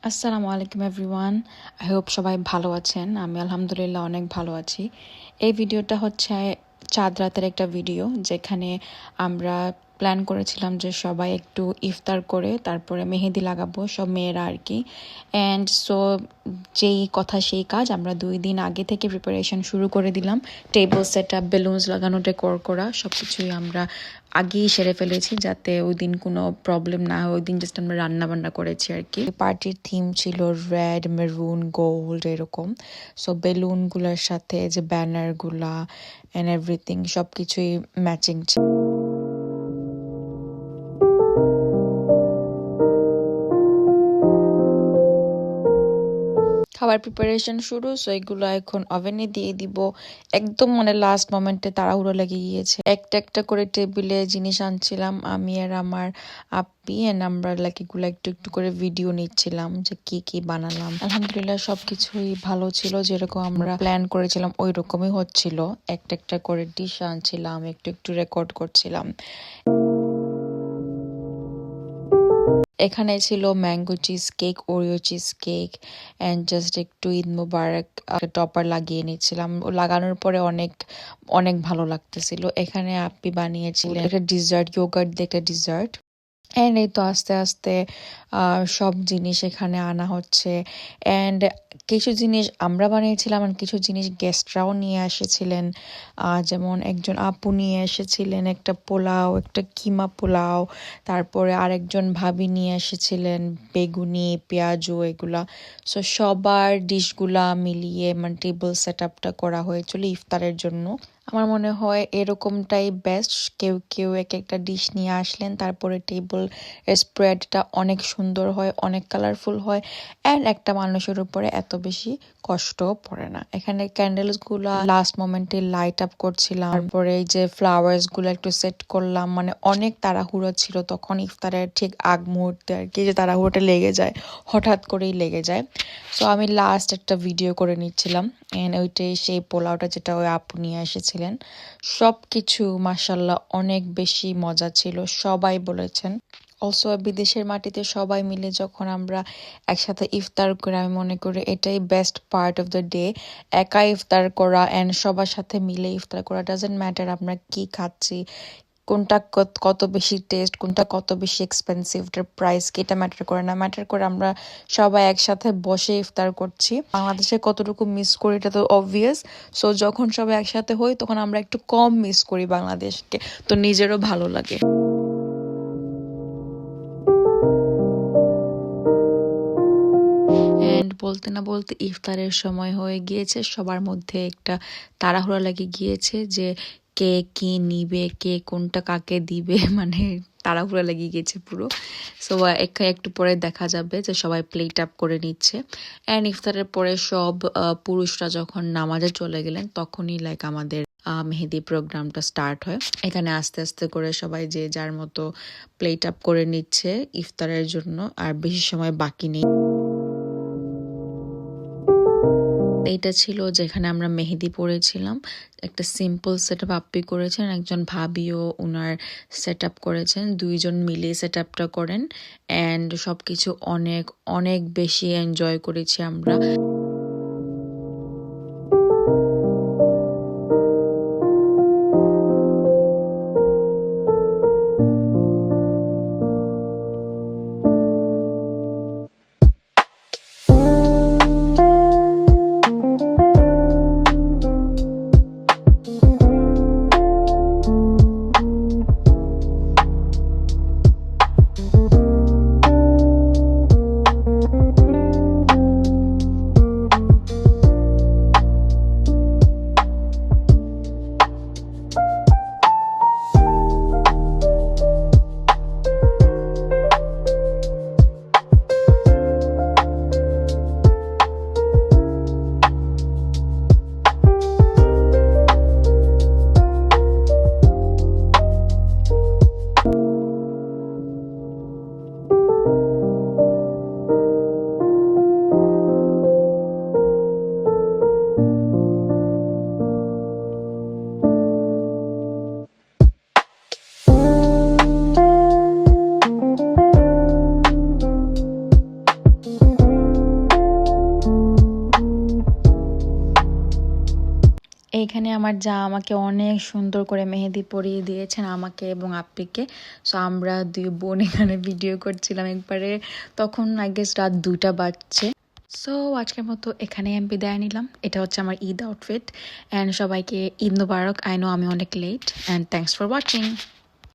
আসসালামু আলাইকুম everyone. I hope সবাই ভালো আছেন। আমি আলহামদুলিল্লাহ অনেক ভালো আছি। এই ভিডিওটা হচ্ছে চাঁদ রাতের একটা ভিডিও, যেখানে আমরা প্ল্যান করেছিলাম যে সবাই একটু ইফতার করে তারপরে মেহেদি লাগাবো, সব মেয়েরা আর কি। অ্যান্ড সো যেই কথা সেই কাজ, আমরা 2 দিন আগে থেকে প্রিপারেশন শুরু করে দিলাম। টেবল সেট আপ, বেলুনস লাগানো, ডেকোর করা সব কিছুই আমরা আগেই সেরে ফেলেছি, যাতে ওই দিন কোনো প্রবলেম না হয়। ওই দিন জাস্ট আমরা রান্না বান্না করেছি আর কি। পার্টির থিম ছিল রেড, মেরুন, গোল্ড এরকম। সো বেলুনগুলোর সাথে যে ব্যানারগুলা অ্যান্ড এভরিথিং সব কিছুই ম্যাচিং ছিল। খাবার প্রিপারেশন শুরু, সো এগুলো এখন ওভেনে দিয়ে দিব। একদম লাস্ট মোমেন্টে তাড়াহুড়ো লেগে গিয়েছে। একটা একটা করে টেবিলে জিনিস আনছিলাম আমি আর আমার আপ্পি, এন্ড আমরা এগুলো একটু একটু করে ভিডিও নিচ্ছিলাম যে কি কি বানালাম। আলহামদুলিল্লাহ সবকিছুই ভালো ছিল, যেরকম আমরা প্ল্যান করেছিলাম ওই রকমই হচ্ছিল। একটা একটা করে ডিশ আনছিলাম, একটু একটু রেকর্ড করছিলাম। এখানে ছিল mango cheese cake, Oreo cheese cake, and just একটু ঈদ মুবারক টপার লাগিয়ে নিচ্ছিলাম। লাগানোর পরে অনেক অনেক ভালো লাগতেছিল। এখানে আপ্পি বানিয়েছিলেন একটা ডিজার্ট, ইয়োগার্ট দিয়ে একটা ডিজার্ট। অ্যান্ড এই তো আস্তে আস্তে সব জিনিস এখানে আনা হচ্ছে। অ্যান্ড কিছু জিনিস আমরা বানিয়েছিলাম, আর কিছু জিনিস গেস্টরাও নিয়ে এসেছিলেন। যেমন একজন আপু নিয়ে এসেছিলেন একটা পোলাও, একটা কিমা পোলাও। তারপরে আরেকজন ভাবি নিয়ে এসেছিলেন বেগুনি, পেঁয়াজু এগুলা। সো সবার ডিশগুলা মিলিয়ে টেবল সেট আপটা করা হয়েছিল ইফতারের জন্য। আমার মনে হয় এরকমটাই বেস্ট। কেউ কেউ এক একটা ডিশ নিয়ে আসলেন, তারপরে টেবল স্প্রেডটা অনেক সুন্দর হয়, অনেক কালারফুল হয়, অ্যান্ড একটা মানুষের উপরে এত বেশি কষ্টও পড়ে না। এখানে ক্যান্ডেলস গুলা লাস্ট মোমেন্টে লাইট আপ করছিলাম, তারপরে এই যে ফ্লাওয়ার্স গুলো একটু সেট করলাম। অনেক তাড়াহুড়ো ছিল তখন, ইফতারের ঠিক আগ মুহূর্তে আর কি, যে তাড়াহুড়োটা লেগে যায়, হঠাৎ করেই লেগে যায়। সো আমি লাস্ট একটা ভিডিও করে নিচ্ছিলাম, এন্ড ওইটাই সেই পোলাওটা যেটা ওই আপু নিয়ে এসেছিলেন। সব কিছু মাশাল্লাহ অনেক বেশি মজা ছিল, সবাই বলেছেন। অলসো বিদেশের মাটিতে সবাই মিলে যখন আমরা একসাথে ইফতার করি, আমি মনে করি এটাই best part of the day. একা ইফতার করা অ্যান্ড সবার সাথে মিলে ইফতার করা, ডাজেন্ট ম্যাটার আমরা কি খাচ্ছি, কোনটা কত বেশি টেস্ট, কোনটা কত বেশি এক্সপেন্সিভ, এটার প্রাইস কি, এটা ম্যাটার করে না। ম্যাটার করে আমরা সবাই একসাথে বসে ইফতার করছি। বাংলাদেশে কতটুকু মিস করি এটা তো অবভিয়াস। সো যখন সবাই একসাথে হই তখন আমরা একটু কম মিস করি বাংলাদেশকে, তো নিজেরও ভালো লাগে। এন্ড বলতে না বলতে ইফতারের সময় হয়ে গিয়েছে। সবার মধ্যে একটা তাড়াহুড়া লেগে গিয়েছে যে কে কি নিবে, কে কোনটা কাকে দিবে, তাড়াহুড়া লেগে গিয়েছে পুরো। সো একটু পরে দেখা যাবে যে সবাই প্লেট আপ করে নিচ্ছে। অ্যান্ড ইফতারের পরে সব পুরুষরা যখন নামাজে চলে গেলেন, তখনই আমাদের মেহেদি প্রোগ্রামটা স্টার্ট হয়। এখানে আস্তে আস্তে করে সবাই যে যার মতো প্লেট আপ করে নিচ্ছে ইফতারের জন্য, আর বেশি সময় বাকি নেই। এইটা ছিল যেখানে আমরা মেহেদি পড়েছিলাম। একটা সিম্পল সেট আপ আপ্পি করেছেন, একজন ভাবিও উনার সেট আপ করেছেন, দুইজন মিলে সেট আপটা করেন। অ্যান্ড সবকিছু অনেক অনেক বেশি এনজয় করেছি আমরা। এখানে আমার যা আমাকে অনেক সুন্দর করে মেহেদি পরিয়ে দিয়েছেন আমাকে এবং আপ্পিকে। সো আমরা দুই বোন এখানে ভিডিও করছিলাম একবারে, তখন আই গেস রাত 2টা বাজছে। সো আজকের মতো এখানে আমি বিদায় নিলাম। এটা হচ্ছে আমার ঈদ আউটফিট, অ্যান্ড সবাইকে ঈদ মুবারক। আই নো আমি অনেক late, and thanks for watching.